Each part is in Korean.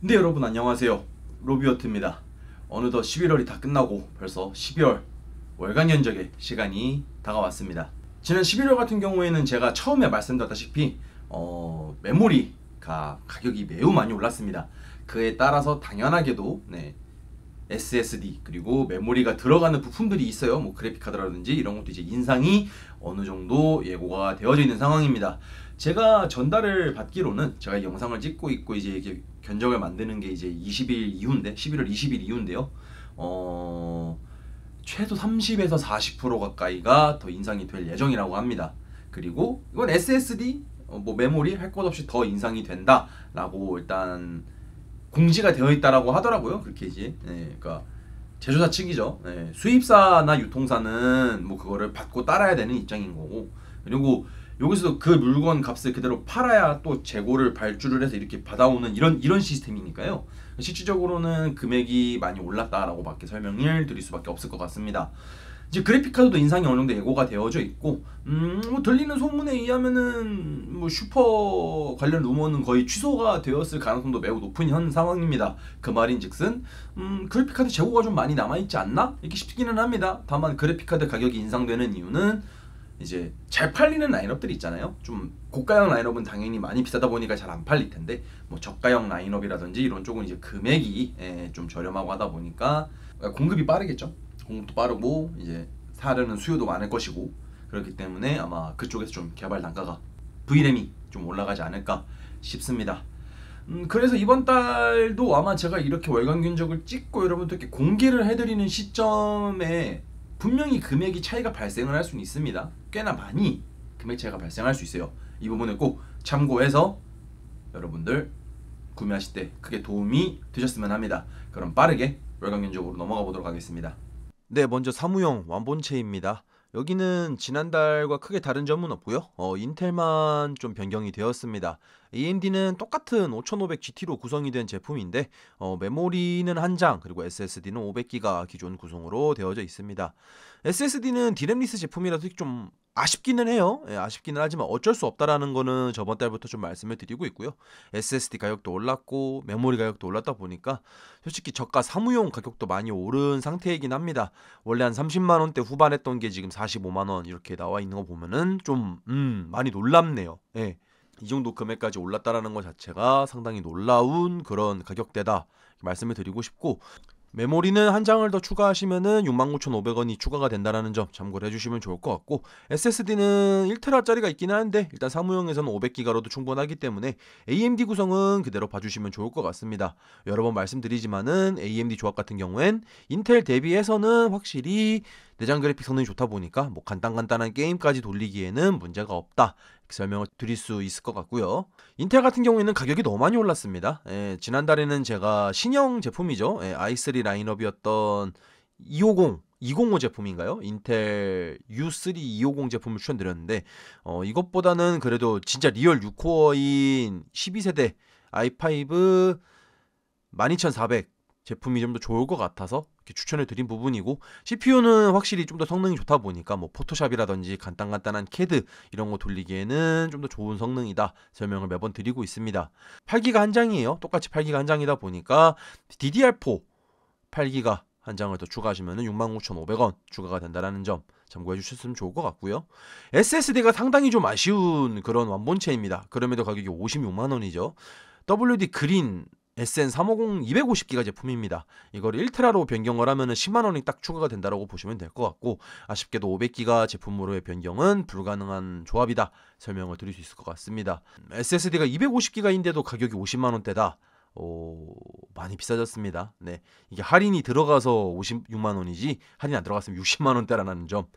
네, 여러분 안녕하세요. 로비어트입니다. 어느덧 11월이 다 끝나고 벌써 12월 월간 견적의 시간이 다가왔습니다. 지난 11월 같은 경우에는 제가 처음에 말씀드렸다시피 메모리가 가격이 매우 많이 올랐습니다. 그에 따라서 당연하게도 SSD 그리고 메모리가 들어가는 부품들이 있어요. 뭐 그래픽 카드라든지 이런 것도 이제 인상이 어느 정도 예고가 되어져 있는 상황입니다. 제가 전달을 받기로는 제가 영상을 찍고 있고 이제 이게 견적을 만드는 게 이제 20일 이후인데 11월 20일 이후인데요. 최소 30에서 40% 가까이가 더 인상이 될 예정이라고 합니다. 그리고 이건 SSD 뭐 메모리 할 것 없이 더 인상이 된다라고 일단 공지가 되어 있다라고 하더라고요. 그렇게 이제 그러니까 제조사 측이죠. 수입사나 유통사는 뭐 그거를 받고 따라야 되는 입장인 거고, 그리고 여기서 그 물건 값을 그대로 팔아야 또 재고를 발주를 해서 이렇게 받아오는 이런 시스템이니까요. 실질적으로는 금액이 많이 올랐다라고 밖에 설명을 드릴 수밖에 없을 것 같습니다. 이제 그래픽카드도 인상이 어느 정도 예고가 되어져 있고, 뭐 들리는 소문에 의하면은 뭐 슈퍼 관련 루머는 거의 취소가 되었을 가능성도 매우 높은 현 상황입니다. 그 말인즉슨 그래픽카드 재고가 좀 많이 남아있지 않나? 이렇게 싶기는 합니다. 다만 그래픽카드 가격이 인상되는 이유는 이제 잘 팔리는 라인업들이 있잖아요. 좀 고가형 라인업은 당연히 많이 비싸다 보니까 잘 안 팔릴 텐데, 뭐 저가형 라인업이라든지 이런 쪽은 이제 금액이 좀 저렴하고 하다 보니까 공급이 빠르겠죠. 공급도 빠르고 이제 사려는 수요도 많을 것이고, 그렇기 때문에 아마 그쪽에서 좀 개발 단가가 V램이 좀 올라가지 않을까 싶습니다. 그래서 이번 달도 아마 제가 이렇게 월간 견적을 찍고 여러분들께 공개를 해드리는 시점에 분명히 금액이 차이가 발생을 할 수는 있습니다. 꽤나 많이 금액 차이가 발생할 수 있어요. 이 부분을 꼭 참고해서 여러분들 구매하실 때 크게 도움이 되셨으면 합니다. 그럼 빠르게 월간 견적으로 넘어가 보도록 하겠습니다. 네, 먼저 사무용 완본체입니다. 여기는 지난달과 크게 다른 점은 없고요. 인텔만 좀 변경이 되었습니다. AMD는 똑같은 5500GT로 구성이 된 제품인데 메모리는 한 장, 그리고 SSD는 500기가 기존 구성으로 되어져 있습니다. SSD는 디램리스 제품이라서 좀 아쉽기는 해요. 아쉽기는 하지만 어쩔 수 없다라는 거는 저번 달부터 좀 말씀을 드리고 있고요. SSD 가격도 올랐고 메모리 가격도 올랐다 보니까 솔직히 저가 사무용 가격도 많이 오른 상태이긴 합니다. 원래 한 30만원대 후반 했던 게 지금 45만원 이렇게 나와 있는 거 보면은 좀 많이 놀랍네요. 이 정도 금액까지 올랐다라는 것 자체가 상당히 놀라운 그런 가격대다 말씀을 드리고 싶고, 메모리는 한 장을 더 추가하시면은 69,500원이 추가가 된다는 점 참고를 해주시면 좋을 것 같고, SSD는 1TB짜리가 있긴 한데 일단 사무용에서는 500기가로도 충분하기 때문에 AMD 구성은 그대로 봐주시면 좋을 것 같습니다. 여러 번 말씀드리지만은 AMD 조합 같은 경우엔 인텔 대비해서는 확실히 내장 그래픽 성능이 좋다 보니까 뭐 간단한 게임까지 돌리기에는 문제가 없다 이렇게 설명을 드릴 수 있을 것 같고요. 인텔 같은 경우에는 가격이 너무 많이 올랐습니다. 지난달에는 제가 신형 제품이죠. i3 라인업이었던 250 제품인가요? 인텔 U3 250 제품을 추천드렸는데 이것보다는 그래도 진짜 리얼 6코어인 12세대 i5 12400 제품이 좀 더 좋을 것 같아서 이렇게 추천을 드린 부분이고, CPU는 확실히 좀 더 성능이 좋다 보니까 뭐 포토샵이라든지 간단한 CAD 이런 거 돌리기에는 좀 더 좋은 성능이다 설명을 매번 드리고 있습니다. 8기가 한 장이에요. 똑같이 8기가 한 장이다 보니까 DDR4 8기가 한 장을 더 추가하시면 69,500원 추가가 된다는 점 참고해 주셨으면 좋을 것 같고요. SSD가 상당히 좀 아쉬운 그런 완본체입니다. 그럼에도 가격이 56만원이죠. WD 그린 SN350 250기가 제품입니다. 이걸 1테라로 변경을 하면 10만원이 딱 추가가 된다고 보시면 될 것 같고, 아쉽게도 500기가 제품으로의 변경은 불가능한 조합이다 설명을 드릴 수 있을 것 같습니다. SSD가 250기가인데도 가격이 50만원대다. 많이 비싸졌습니다. 이게 할인이 들어가서 56만원이지 할인 안 들어갔으면 60만원대라는 점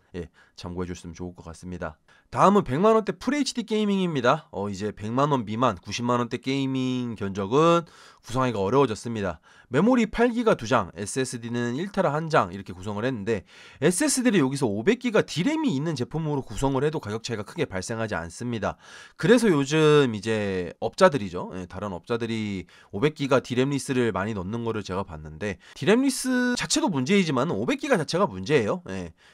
참고해 주셨으면 좋을 것 같습니다. 다음은 100만원대 FHD 게이밍입니다. 이제 100만원 미만 90만원대 게이밍 견적은 구성하기가 어려워졌습니다. 메모리 8기가 2장, SSD는 1테라 1장 이렇게 구성을 했는데, SSD를 여기서 500기가 D램이 있는 제품으로 구성을 해도 가격 차이가 크게 발생하지 않습니다. 그래서 요즘 이제 업자들이죠. 다른 업자들이 500기가 D램 리스를 많이 넣는 거를 제가 봤는데, D램 리스 자체도 문제이지만 500기가 자체가 문제예요.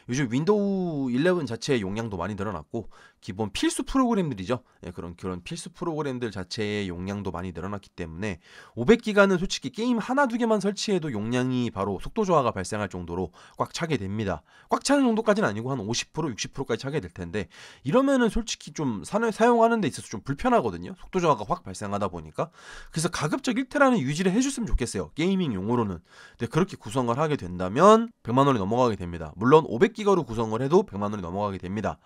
요즘 윈도우 11 자체의 용량도 많이 늘어났고 기본 필수 프로그램들이죠. 예, 그런 필수 프로그램들 자체의 용량도 많이 늘어났기 때문에 500기가는 솔직히 게임 하나 두 개만 설치해도 용량이 바로 속도 저하가 발생할 정도로 꽉 차게 됩니다. 꽉 차는 정도까지는 아니고 한 50%, 60%까지 차게 될 텐데 이러면은 솔직히 좀 사용하는 데 있어서 좀 불편하거든요. 속도 저하가 확 발생하다 보니까. 그래서 가급적 1테라는 유지를 해줬으면 좋겠어요. 게이밍용으로는. 근데 그렇게 구성을 하게 된다면 100만 원이 넘어가게 됩니다. 물론 500기가로 구성을 해도 100만 원이 넘어가게 됩니다.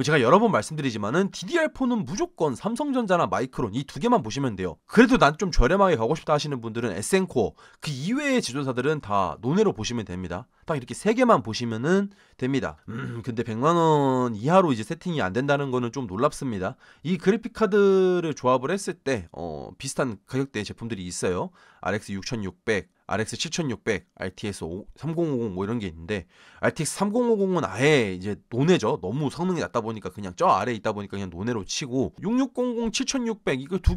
제가 여러 번 말씀드리지만은 DDR4는 무조건 삼성전자나 마이크론 이 두 개만 보시면 돼요. 그래도 난 좀 저렴하게 가고 싶다 하시는 분들은 SN코어 그 이외의 제조사들은 다 논외로 보시면 됩니다. 딱 이렇게 세 개만 보시면은 됩니다. 근데 100만 원 이하로 이제 세팅이 안 된다는 거는 좀 놀랍습니다. 이 그래픽 카드를 조합을 했을 때 비슷한 가격대의 제품들이 있어요. RX 6600, RX 7600, RTX 3050 뭐 이런 게 있는데 RTX 3050은 아예 이제 논외죠. 너무 성능이 낮다 보니까 그냥 저 아래에 있다 보니까 그냥 논외로 치고 6600, 7600 이거 두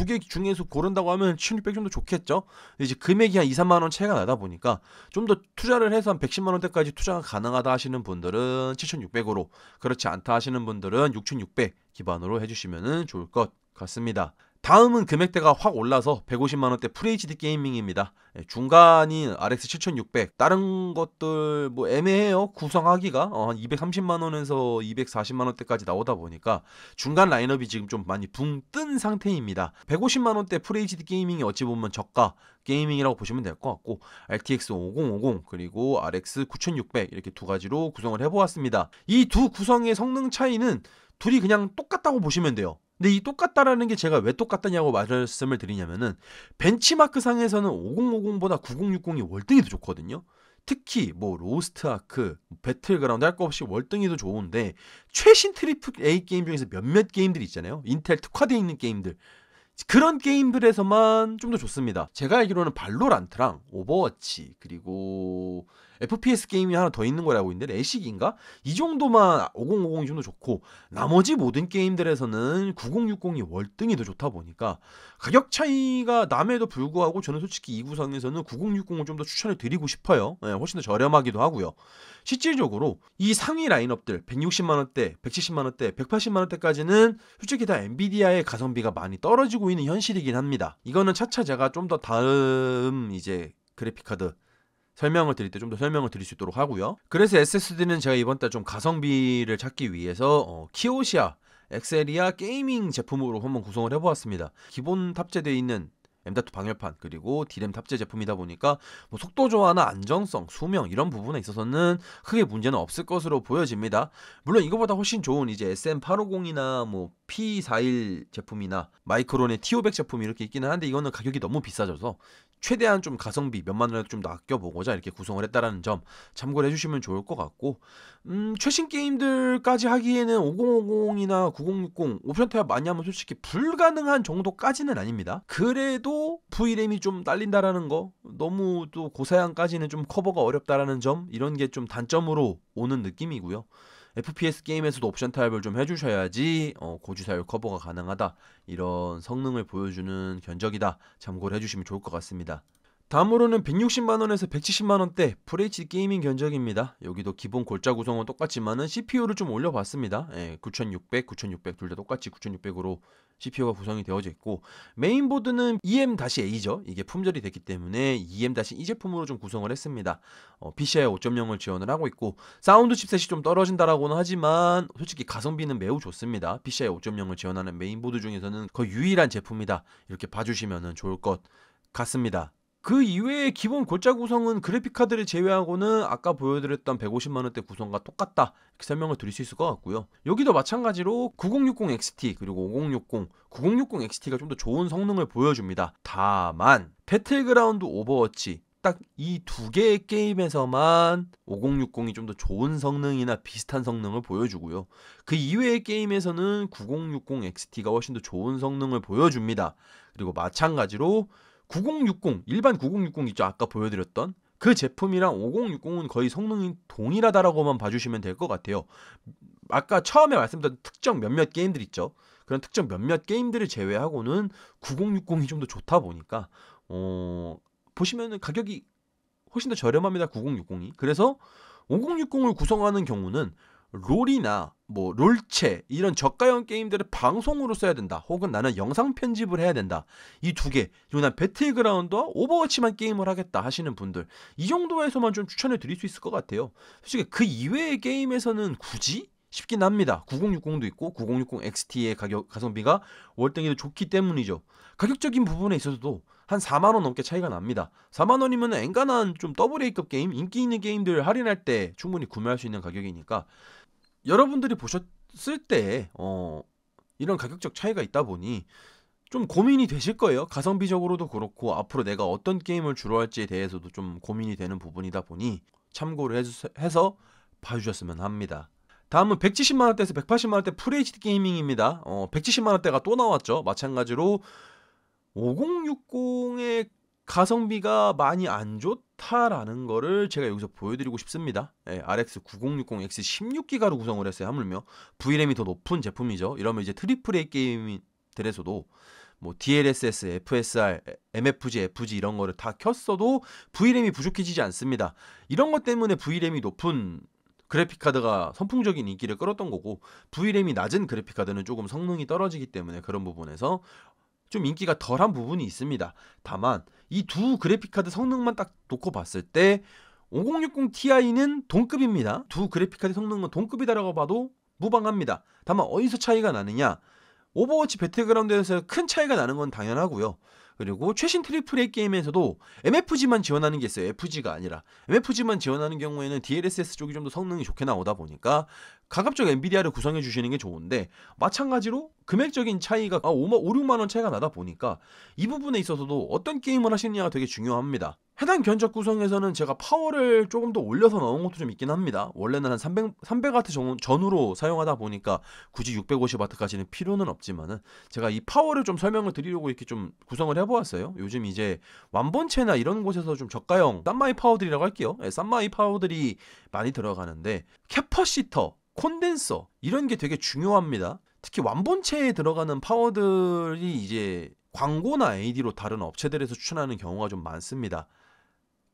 개 중에서 고른다고 하면 7600 좀 더 좋겠죠. 근데 이제 금액이 한 2, 3만 원 차이가 나다 보니까 좀 더 투자를 해서 한 110만 원대까지 투자가 가능하다 하시는 분들은 7600으로 그렇지 않다 하시는 분들은 6600 기반으로 해주시면 좋을 것 같습니다. 다음은 금액대가 확 올라서 150만원대 FHD 게이밍입니다. 중간인 RX 7600 다른 것들 뭐 애매해요. 구성하기가 한 230만원에서 240만원대까지 나오다 보니까 중간 라인업이 지금 좀 많이 붕 뜬 상태입니다. 150만원대 FHD 게이밍이 어찌 보면 저가 게이밍이라고 보시면 될 것 같고 RTX 5050 그리고 RX 9600 이렇게 두 가지로 구성을 해보았습니다. 이 두 구성의 성능 차이는 둘이 그냥 똑같다고 보시면 돼요. 근데 이 똑같다라는 게 제가 왜 똑같다냐고 말씀을 드리냐면은 벤치마크 상에서는 5050보다 9060이 월등히 더 좋거든요. 특히 뭐 로스트 아크, 배틀그라운드 할 거 없이 월등히 더 좋은데 최신 트리플 A 게임 중에서 몇몇 게임들이 있잖아요. 인텔 특화되어 있는 게임들. 그런 게임들에서만 좀 더 좋습니다. 제가 알기로는 발로란트랑 오버워치 그리고 FPS 게임이 하나 더 있는 거라고 있는데 레식인가? 이 정도만 5050이 좀 더 좋고 나머지 모든 게임들에서는 9060이 월등히 더 좋다 보니까 가격 차이가 남에도 불구하고 저는 솔직히 이 구성에서는 9060을 좀 더 추천을 드리고 싶어요. 네, 훨씬 더 저렴하기도 하고요. 실질적으로 이 상위 라인업들 160만원대, 170만원대, 180만원대까지는 솔직히 다 엔비디아의 가성비가 많이 떨어지고 있는 현실이긴 합니다. 이거는 차차 제가 좀 더 다음 이제 그래픽카드 설명을 드릴 때 좀 더 설명을 드릴 수 있도록 하고요. 그래서 SSD는 제가 이번 달 좀 가성비를 찾기 위해서 키오시아 엑셀리아 게이밍 제품으로 한번 구성을 해보았습니다. 기본 탑재되어 있는 M.2 방열판 그리고 D램 탑재 제품이다 보니까 뭐 속도 저하나 안정성, 수명 이런 부분에 있어서는 크게 문제는 없을 것으로 보여집니다. 물론 이거보다 훨씬 좋은 이제 SM850이나 뭐 P41 제품이나 마이크론의 T500 제품이 이렇게 있기는 한데 이거는 가격이 너무 비싸져서 최대한 좀 가성비 몇만 원이라도 좀 더 아껴보고자 이렇게 구성을 했다라는 점 참고를 해주시면 좋을 것 같고 최신 게임들까지 하기에는 5050이나 9060 옵션 타협 많이 하면 솔직히 불가능한 정도까지는 아닙니다. 그래도 V램이 좀 딸린다라는 거 너무 또 고사양까지는 좀 커버가 어렵다라는 점 이런 게 좀 단점으로 오는 느낌이고요. FPS 게임에서도 옵션 타협을 좀 해주셔야지 고주사율 커버가 가능하다 이런 성능을 보여주는 견적이다 참고를 해주시면 좋을 것 같습니다. 다음으로는 160만원에서 170만원대 FHD 게이밍 견적입니다. 여기도 기본 골자 구성은 똑같지만은 CPU를 좀 올려봤습니다. 9600, 9600 둘 다 똑같이 9600으로 CPU가 구성이 되어져 있고 메인보드는 EM-A죠. 이게 품절이 됐기 때문에 EM-E 제품으로 좀 구성을 했습니다. PCI 5.0을 지원을 하고 있고 사운드 칩셋이 좀 떨어진다라고는 하지만 솔직히 가성비는 매우 좋습니다. PCI 5.0을 지원하는 메인보드 중에서는 거의 유일한 제품이다. 이렇게 봐주시면 좋을 것 같습니다. 그 이외의 기본 골자 구성은 그래픽카드를 제외하고는 아까 보여드렸던 150만원대 구성과 똑같다 이렇게 설명을 드릴 수 있을 것 같고요. 여기도 마찬가지로 9060 XT 그리고 5060, 9060 XT가 좀 더 좋은 성능을 보여줍니다. 다만 배틀그라운드 오버워치 딱 이 두 개의 게임에서만 5060이 좀 더 좋은 성능이나 비슷한 성능을 보여주고요. 그 이외의 게임에서는 9060 XT가 훨씬 더 좋은 성능을 보여줍니다. 그리고 마찬가지로 9060 일반 9060 있죠. 아까 보여드렸던 그 제품이랑 5060은 거의 성능이 동일하다라고만 봐주시면 될 것 같아요. 아까 처음에 말씀드린 특정 몇몇 게임들 있죠. 그런 특정 몇몇 게임들을 제외하고는 9060이 좀 더 좋다 보니까 보시면은 가격이 훨씬 더 저렴합니다. 9060이. 그래서 5060을 구성하는 경우는 롤이나 뭐 롤체 이런 저가형 게임들을 방송으로 써야 된다, 혹은 나는 영상 편집을 해야 된다, 이 두 개, 그리고 난 배틀그라운드와 오버워치만 게임을 하겠다 하시는 분들, 이 정도에서만 좀 추천해 드릴 수 있을 것 같아요. 솔직히 그 이외의 게임에서는 굳이 싶긴 합니다. 9060도 있고 9060 XT의 가성비가 월등히 더 좋기 때문이죠. 가격적인 부분에 있어서도 한 4만원 넘게 차이가 납니다. 4만원이면 엔간한 좀 AA 급 게임, 인기 있는 게임들 할인할 때 충분히 구매할 수 있는 가격이니까, 여러분들이 보셨을 때 이런 가격적 차이가 있다 보니 좀 고민이 되실 거예요. 가성비적으로도 그렇고 앞으로 내가 어떤 게임을 주로 할지에 대해서도 좀 고민이 되는 부분이다 보니 참고를 해서 봐주셨으면 합니다. 다음은 170만원대에서 180만원대 FHD 게이밍입니다. 170만원대가 또 나왔죠. 마찬가지로 5060의 가성비가 많이 안 좋다라는 거를 제가 여기서 보여드리고 싶습니다. RX 9060 X 16기가로 구성을 했어요. 하물며 VRAM이 더 높은 제품이죠. 이러면 이제 AAA 게임들에서도 뭐 DLSS, FSR, MFG, FG 이런 거를 다 켰어도 VRAM이 부족해지지 않습니다. 이런 것 때문에 VRAM이 높은 그래픽카드가 선풍적인 인기를 끌었던 거고, VRAM이 낮은 그래픽카드는 조금 성능이 떨어지기 때문에 그런 부분에서 좀 인기가 덜한 부분이 있습니다. 다만 이 두 그래픽카드 성능만 딱 놓고 봤을 때 5060 Ti는 동급입니다. 두 그래픽카드 성능은 동급이다라고 봐도 무방합니다. 다만 어디서 차이가 나느냐, 오버워치 배틀그라운드에서 큰 차이가 나는 건 당연하고요. 그리고 최신 AAA 게임에서도 MFG만 지원하는 게 있어요. FG가 아니라 MFG만 지원하는 경우에는 DLSS 쪽이 좀 더 성능이 좋게 나오다 보니까 가급적 엔비디아를 구성해 주시는 게 좋은데, 마찬가지로 금액적인 차이가 5, 6만원 차이가 나다 보니까 이 부분에 있어서도 어떤 게임을 하시느냐가 되게 중요합니다. 해당 견적 구성에서는 제가 파워를 조금 더 올려서 넣은 것도 좀 있긴 합니다. 원래는 한 300W 전후로 사용하다 보니까 굳이 650W까지는 필요는 없지만은, 제가 이 파워를 좀 설명을 드리려고 이렇게 좀 구성을 해보았어요. 요즘 이제 완본체나 이런 곳에서 좀 저가형 싼마이 파워들이라고 할게요. 싼마이 파워들이 많이 들어가는데, 캐퍼시터, 콘덴서 이런 게 되게 중요합니다. 특히 완본체에 들어가는 파워들이 이제 광고나 AD로 다른 업체들에서 추천하는 경우가 좀 많습니다.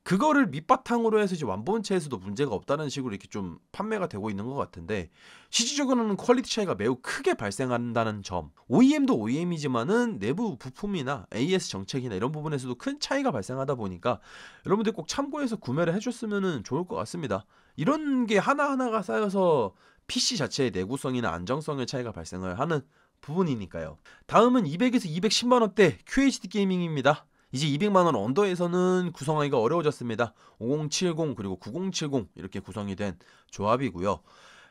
그거를 밑바탕으로 해서 이제 완본체에서도 문제가 없다는 식으로 이렇게 좀 판매가 되고 있는 것 같은데, 실질적으로는 퀄리티 차이가 매우 크게 발생한다는 점. OEM도 OEM이지만은 내부 부품이나 AS 정책이나 이런 부분에서도 큰 차이가 발생하다 보니까 여러분들 꼭 참고해서 구매를 해줬으면 좋을 것 같습니다. 이런 게 하나하나가 쌓여서 PC 자체의 내구성이나 안정성의 차이가 발생을 하는 부분이니까요. 다음은 200에서 210만원대 QHD 게이밍입니다. 이제 200만원 언더에서는 구성하기가 어려워졌습니다. 5070 그리고 9070 이렇게 구성이 된 조합이고요.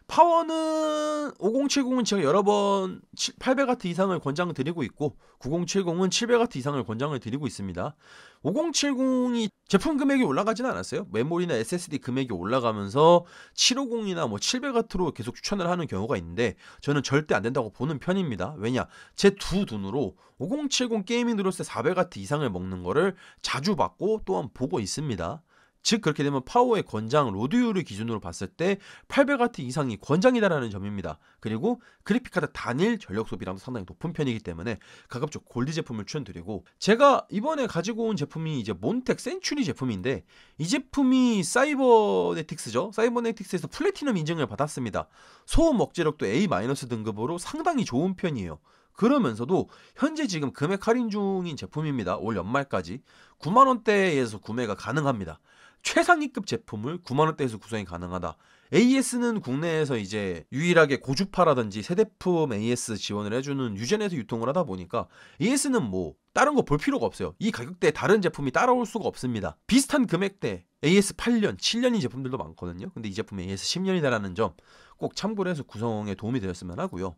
파워는 5070은 제가 여러 번 800W 이상을 권장드리고 있고, 9070은 700W 이상을 권장을 드리고 있습니다. 5070이 제품 금액이 올라가지는 않았어요. 메모리나 SSD 금액이 올라가면서 750이나 뭐 700W로 계속 추천을 하는 경우가 있는데, 저는 절대 안 된다고 보는 편입니다. 왜냐, 제 두 눈으로 5070 게이밍 들었을 때 400W 이상을 먹는 거를 자주 봤고 또한 보고 있습니다. 즉 그렇게 되면 파워의 권장 로드율을 기준으로 봤을 때 800W 이상이 권장이다라는 점입니다. 그리고 그래픽카드 단일 전력 소비량도 상당히 높은 편이기 때문에 가급적 골드 제품을 추천드리고, 제가 이번에 가지고 온 제품이 이제 몬텍 센츄리 제품인데, 이 제품이 사이버네틱스죠. 사이버네틱스에서 플래티넘 인증을 받았습니다. 소음 억제력도 A- 등급으로 상당히 좋은 편이에요. 그러면서도 현재 지금 금액 할인 중인 제품입니다. 올 연말까지 9만원대에서 구매가 가능합니다. 최상위급 제품을 9만원대에서 구성이 가능하다. AS는 국내에서 이제 유일하게 고주파라든지 세대품 AS 지원을 해주는 유젠에서 유통을 하다 보니까 AS는 뭐 다른 거 볼 필요가 없어요. 이 가격대에 다른 제품이 따라올 수가 없습니다. 비슷한 금액대 AS 8년, 7년인 제품들도 많거든요. 근데 이 제품 AS 10년이다라는 점 꼭 참고를 해서 구성에 도움이 되었으면 하고요.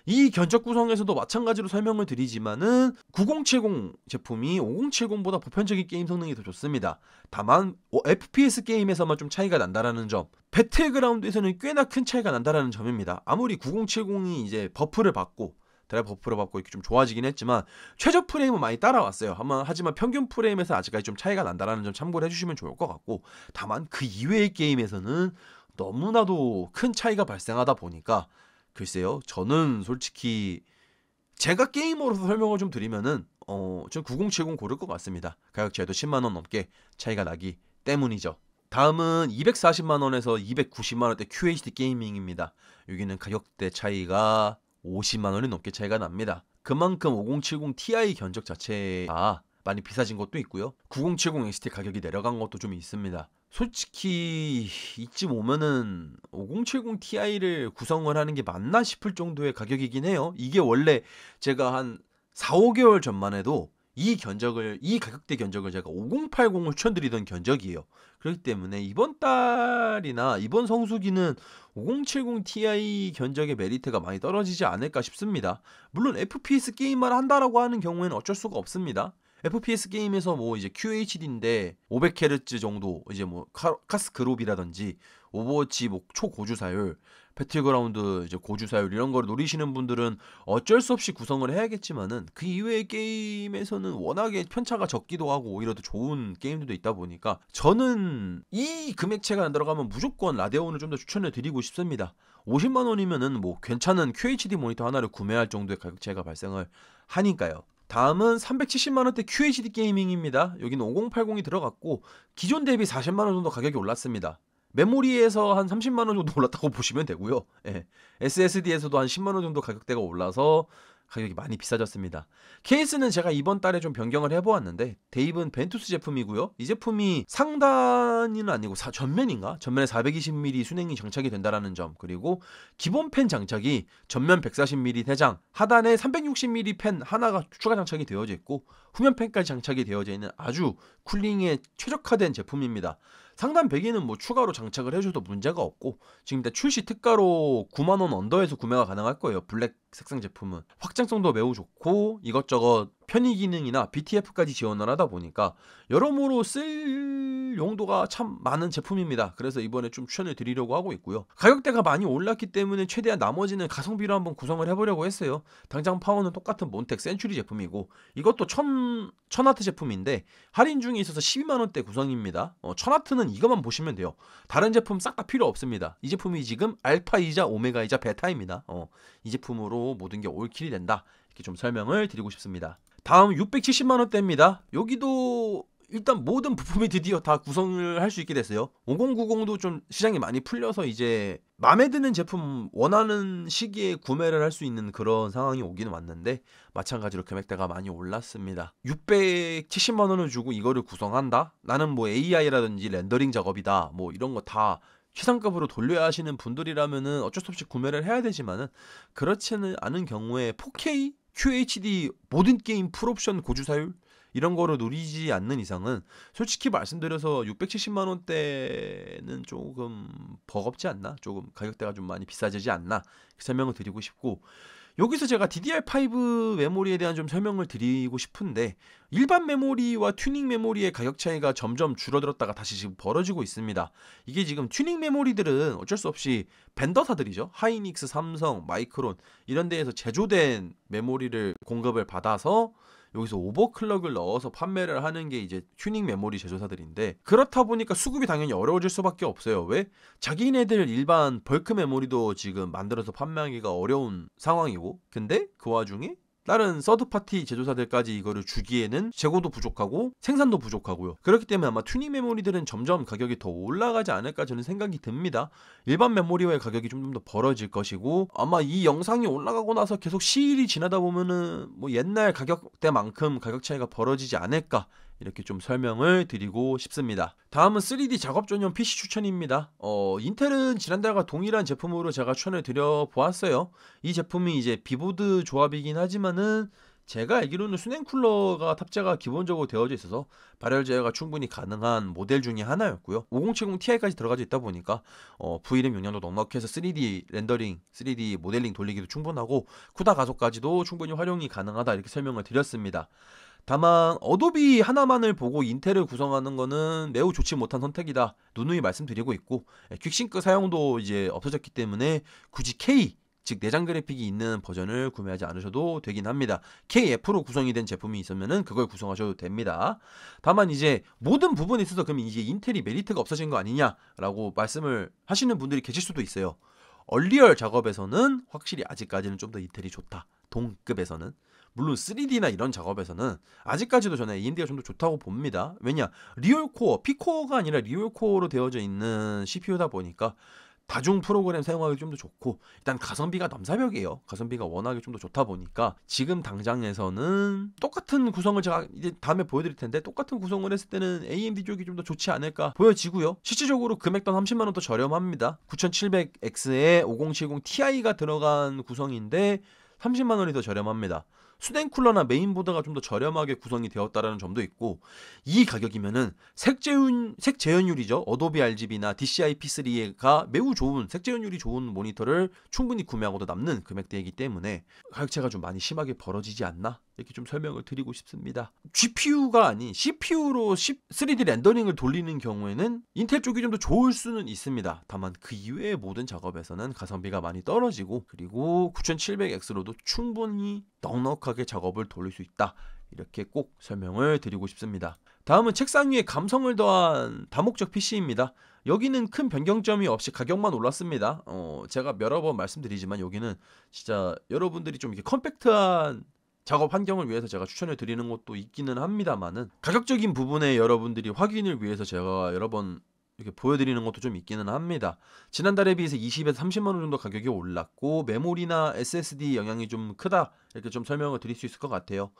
이 견적 구성에서도 마찬가지로 설명을 드리지만은 9070 제품이 5070보다 보편적인 게임 성능이 더 좋습니다. 다만 FPS 게임에서만 좀 차이가 난다라는 점, 배틀그라운드에서는 꽤나 큰 차이가 난다라는 점입니다. 아무리 9070이 이제 버프를 받고 드라이브 버프를 받고 이렇게 좀 좋아지긴 했지만 최저 프레임은 많이 따라왔어요. 하지만 평균 프레임에서 아직까지 좀 차이가 난다라는 점 참고를 해주시면 좋을 것 같고, 다만 그 이외의 게임에서는 너무나도 큰 차이가 발생하다 보니까 글쎄요, 저는 솔직히 제가 게이머로서 설명을 좀 드리면은 좀 9070 고를 것 같습니다. 가격 차이도 10만원 넘게 차이가 나기 때문이죠. 다음은 240만 원에서 290만 원대 QHD 게이밍입니다. 여기는 가격대 차이가 50만 원이 넘게 차이가 납니다. 그만큼 5070 Ti 견적 자체가 많이 비싸진 것도 있고요. 9070 XT 가격이 내려간 것도 좀 있습니다. 솔직히 이쯤 오면은 5070 Ti를 구성을 하는 게 맞나 싶을 정도의 가격이긴 해요. 이게 원래 제가 한 4, 5개월 전만 해도 이 가격대 견적을 제가 5080을 추천드리던 견적이에요. 그렇기 때문에 이번 달이나 이번 성수기는 5070 Ti 견적의 메리트가 많이 떨어지지 않을까 싶습니다. 물론 FPS 게임만 한다라고 하는 경우에는 어쩔 수가 없습니다. FPS 게임에서 뭐 이제 QHD인데 500Hz 정도 이제 뭐 카스 그룹이라든지 오버워치 뭐 초고주사율, 배틀그라운드 이제 고주사율 이런 걸 노리시는 분들은 어쩔 수 없이 구성을 해야겠지만은 그 이외의 게임에서는 워낙에 편차가 적기도 하고 오히려 더 좋은 게임들도 있다 보니까 저는 이 금액체가 안 들어가면 무조건 라데온을 좀 더 추천을 드리고 싶습니다. 50만 원이면은 뭐 괜찮은 QHD 모니터 하나를 구매할 정도의 가격 차이가 발생을 하니까요. 다음은 370만 원대 QHD 게이밍입니다. 여기는 5080이 들어갔고 기존 대비 40만 원 정도 가격이 올랐습니다. 메모리에서 한 30만 원 정도 올랐다고 보시면 되고요. 예. SSD에서도 한 10만 원 정도 가격대가 올라서 가격이 많이 비싸졌습니다. 케이스는 제가 이번 달에 좀 변경을 해보았는데 대입은 벤투스 제품이고요. 이 제품이 상단은 아니고 전면인가? 전면에 420mm 순행이 장착이 된다라는 점, 그리고 기본 펜 장착이 전면 140mm 대장, 하단에 360mm 펜 하나가 추가 장착이 되어져 있고 후면 펜까지 장착이 되어져 있는 아주 쿨링에 최적화된 제품입니다. 상단 베개는 뭐 추가로 장착을 해줘도 문제가 없고 지금 일단 출시 특가로 9만원 언더에서 구매가 가능할 거예요. 블랙 색상 제품은 확장성도 매우 좋고 이것저것 편의 기능이나 BTF까지 지원을 하다 보니까 여러모로 쓸 용도가 참 많은 제품입니다. 그래서 이번에 좀 추천을 드리려고 하고 있고요. 가격대가 많이 올랐기 때문에 최대한 나머지는 가성비로 한번 구성을 해보려고 했어요. 당장 파워는 똑같은 몬텍 센츄리 제품이고 이것도 1000W 제품인데 할인 중에 있어서 12만원대 구성입니다. 1000W는 이것만 보시면 돼요. 다른 제품 싹 다 필요 없습니다. 이 제품이 지금 알파이자 오메가이자 베타입니다. 이 제품으로 모든 게 올킬이 된다. 이렇게 좀 설명을 드리고 싶습니다. 다음 670만원대입니다. 여기도 일단 모든 부품이 드디어 다 구성을 할 수 있게 됐어요. 5090도 좀 시장이 많이 풀려서 이제 마음에 드는 제품 원하는 시기에 구매를 할 수 있는 그런 상황이 오기는 왔는데 마찬가지로 금액대가 많이 올랐습니다. 670만원을 주고 이거를 구성한다? 나는 뭐 AI라든지 렌더링 작업이다 뭐 이런 거 다 최상급으로 돌려야 하시는 분들이라면은 어쩔 수 없이 구매를 해야 되지만은 그렇지는 않은 경우에 4K, QHD 모든 게임 풀옵션 고주사율 이런 거를 노리지 않는 이상은 솔직히 말씀드려서 670만원대는 조금 버겁지 않나? 조금 가격대가 좀 많이 비싸지지 않나? 설명을 드리고 싶고 여기서 제가 DDR5 메모리에 대한 좀 설명을 드리고 싶은데 일반 메모리와 튜닝 메모리의 가격 차이가 점점 줄어들었다가 다시 지금 벌어지고 있습니다. 이게 지금 튜닝 메모리들은 어쩔 수 없이 벤더사들이죠. 하이닉스, 삼성, 마이크론 이런 데에서 제조된 메모리를 공급을 받아서 여기서 오버클럭을 넣어서 판매를 하는 게 이제 튜닝 메모리 제조사들인데 그렇다 보니까 수급이 당연히 어려워질 수밖에 없어요. 왜? 자기네들 일반 벌크 메모리도 지금 만들어서 판매하기가 어려운 상황이고 근데 그 와중에 다른 서드파티 제조사들까지 이거를 주기에는 재고도 부족하고 생산도 부족하고요. 그렇기 때문에 아마 튜닝 메모리들은 점점 가격이 더 올라가지 않을까 저는 생각이 듭니다. 일반 메모리와의 가격이 좀 더 벌어질 것이고 아마 이 영상이 올라가고 나서 계속 시일이 지나다 보면은 뭐 옛날 가격대만큼 가격 차이가 벌어지지 않을까 이렇게 좀 설명을 드리고 싶습니다. 다음은 3D 작업 전용 PC 추천입니다. 인텔은 지난달과 동일한 제품으로 제가 추천을 드려보았어요. 이 제품이 이제 비보드 조합이긴 하지만은 제가 알기로는 수냉 쿨러가 탑재가 기본적으로 되어져 있어서 발열 제어가 충분히 가능한 모델 중에 하나였고요. 5070 Ti까지 들어가져 있다 보니까 VRAM 용량도 넉넉해서 3D 렌더링, 3D 모델링 돌리기도 충분하고 쿠다 가속까지도 충분히 활용이 가능하다 이렇게 설명을 드렸습니다. 다만 어도비 하나만을 보고 인텔을 구성하는 거는 매우 좋지 못한 선택이다 누누이 말씀드리고 있고 퀵싱크 사용도 이제 없어졌기 때문에 굳이 K 즉 내장 그래픽이 있는 버전을 구매하지 않으셔도 되긴 합니다. KF로 구성이 된 제품이 있으면은 그걸 구성하셔도 됩니다. 다만 이제 모든 부분에 있어서 그럼 이제 인텔이 메리트가 없어진 거 아니냐라고 말씀을 하시는 분들이 계실 수도 있어요. 얼리얼 작업에서는 확실히 아직까지는 좀 더 인텔이 좋다. 동급에서는 물론 3D나 이런 작업에서는 아직까지도 저는 AMD가 좀 더 좋다고 봅니다. 왜냐, 리얼코어, P코어가 아니라 리얼코어로 되어져 있는 CPU다 보니까 다중 프로그램 사용하기 좀 더 좋고, 일단 가성비가 넘사벽이에요. 가성비가 워낙에 좀 더 좋다 보니까 지금 당장에서는 똑같은 구성을 제가 이제 다음에 보여드릴 텐데, 똑같은 구성을 했을 때는 AMD 쪽이 좀 더 좋지 않을까 보여지고요. 실질적으로 금액도 30만 원 더 저렴합니다. 9700X에 5070 Ti가 들어간 구성인데 30만 원이 더 저렴합니다. 수냉 쿨러나 메인보드가 좀 더 저렴하게 구성이 되었다라는 점도 있고, 이 가격이면은 색재현율이죠. 어도비 RGB나 DCI P3가 매우 좋은 색재현율이 좋은 모니터를 충분히 구매하고도 남는 금액대이기 때문에 가격차가 좀 많이 심하게 벌어지지 않나? 이렇게 좀 설명을 드리고 싶습니다. GPU가 아닌 CPU로 3D 렌더링을 돌리는 경우에는 인텔 쪽이 좀 더 좋을 수는 있습니다. 다만 그 이외의 모든 작업에서는 가성비가 많이 떨어지고, 그리고 9700X로도 충분히 넉넉하게 작업을 돌릴 수 있다. 이렇게 꼭 설명을 드리고 싶습니다. 다음은 책상 위에 감성을 더한 다목적 PC입니다. 여기는 큰 변경점이 없이 가격만 올랐습니다. 제가 여러 번 말씀드리지만 여기는 진짜 여러분들이 좀 이렇게 컴팩트한 작업 환경을 위해서 제가 추천을 드리는 것도 있기는 합니다만은, 가격적인 부분에 여러분들이 확인을 위해서 제가 여러 번 이렇게 보여드리는 것도 좀 있기는 합니다. 지난달에 비해서 20에서 30만 원 정도 가격이 올랐고, 메모리나 SSD 영향이 좀 크다, 이렇게 좀 설명을 드릴 수 있을 것 같아요.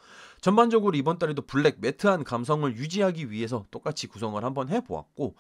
전반적으로 이번 달에도 블랙 매트한 감성을 유지하기 위해서 똑같이 구성을 한번 해보았고,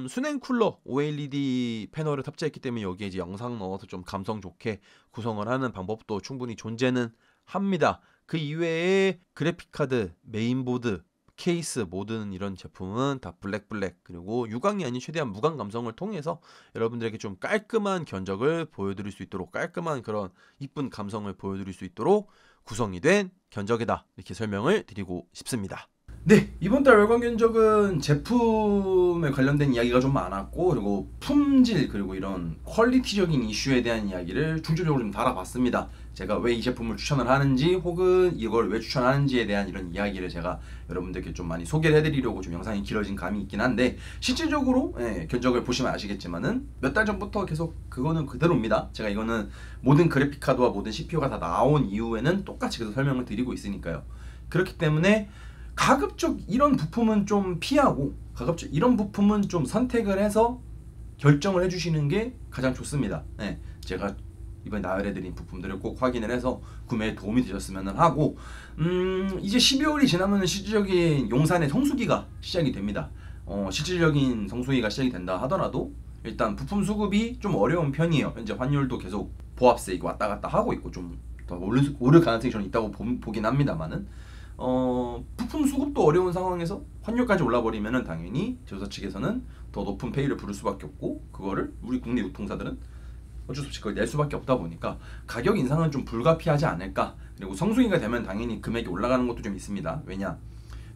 수냉 쿨러 OLED 패널을 탑재했기 때문에 여기에 이제 영상 넣어서 좀 감성 좋게 구성을 하는 방법도 충분히 존재는 합니다. 그 이외에 그래픽카드, 메인보드, 케이스, 모든 이런 제품은 다 블랙 그리고 유광이 아닌 최대한 무광 감성을 통해서 여러분들에게 좀 깔끔한 견적을 보여드릴 수 있도록, 깔끔한 그런 이쁜 감성을 보여드릴 수 있도록 구성이 된 견적이다, 이렇게 설명을 드리고 싶습니다. 네, 이번 달 월간 견적은 제품에 관련된 이야기가 좀 많았고, 그리고 품질, 그리고 이런 퀄리티적인 이슈에 대한 이야기를 중점적으로 좀 달아봤습니다. 제가 왜 이 제품을 추천을 하는지, 혹은 이걸 왜 추천하는지에 대한 이런 이야기를 제가 여러분들께 좀 많이 소개를 해드리려고 좀 영상이 길어진 감이 있긴 한데, 실질적으로 견적을 보시면 아시겠지만은 몇 달 전부터 계속 그거는 그대로입니다. 제가 이거는 모든 그래픽카드와 모든 CPU가 다 나온 이후에는 똑같이 계속 설명을 드리고 있으니까요. 그렇기 때문에 가급적 이런 부품은 좀 피하고, 가급적 이런 부품은 좀 선택을 해서 결정을 해주시는 게 가장 좋습니다. 제가 이번에 나열해드린 부품들을 꼭 확인을 해서 구매에 도움이 되셨으면 하고, 이제 12월이 지나면 실질적인 용산의 성수기가 시작이 됩니다. 실질적인 성수기가 시작이 된다 하더라도 일단 부품 수급이 좀 어려운 편이에요. 현재 환율도 계속 보합세 이거 왔다 갔다 하고 있고, 좀 더 오를 가능성이 저는 있다고 보긴 합니다만은, 부품 수급도 어려운 상황에서 환율까지 올라버리면은 당연히 제조사 측에서는 더 높은 페이를 부를 수밖에 없고, 그거를 우리 국내 유통사들은 어쩔 수 없이 그걸 낼 수밖에 없다 보니까 가격 인상은 좀 불가피하지 않을까. 그리고 성수기가 되면 당연히 금액이 올라가는 것도 좀 있습니다. 왜냐,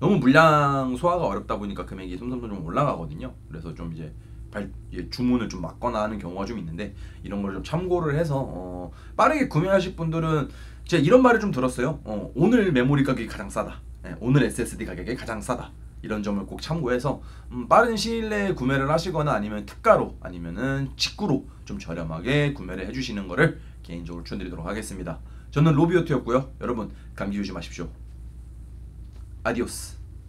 너무 물량 소화가 어렵다 보니까 금액이 솜솜 좀 올라가거든요. 그래서 좀 이제 주문을 좀 막거나 하는 경우가 좀 있는데, 이런 걸 좀 참고를 해서 빠르게 구매하실 분들은, 제가 이런 말을 좀 들었어요. 오늘 메모리 가격이 가장 싸다, 오늘 SSD 가격이 가장 싸다, 이런 점을 꼭 참고해서 빠른 시일 내에 구매를 하시거나, 아니면 특가로, 아니면은 직구로 좀 저렴하게 구매를 해주시는 거를 개인적으로 추천드리도록 하겠습니다. 저는 로비오트였고요. 여러분 감기 조심하십시오. 아디오스.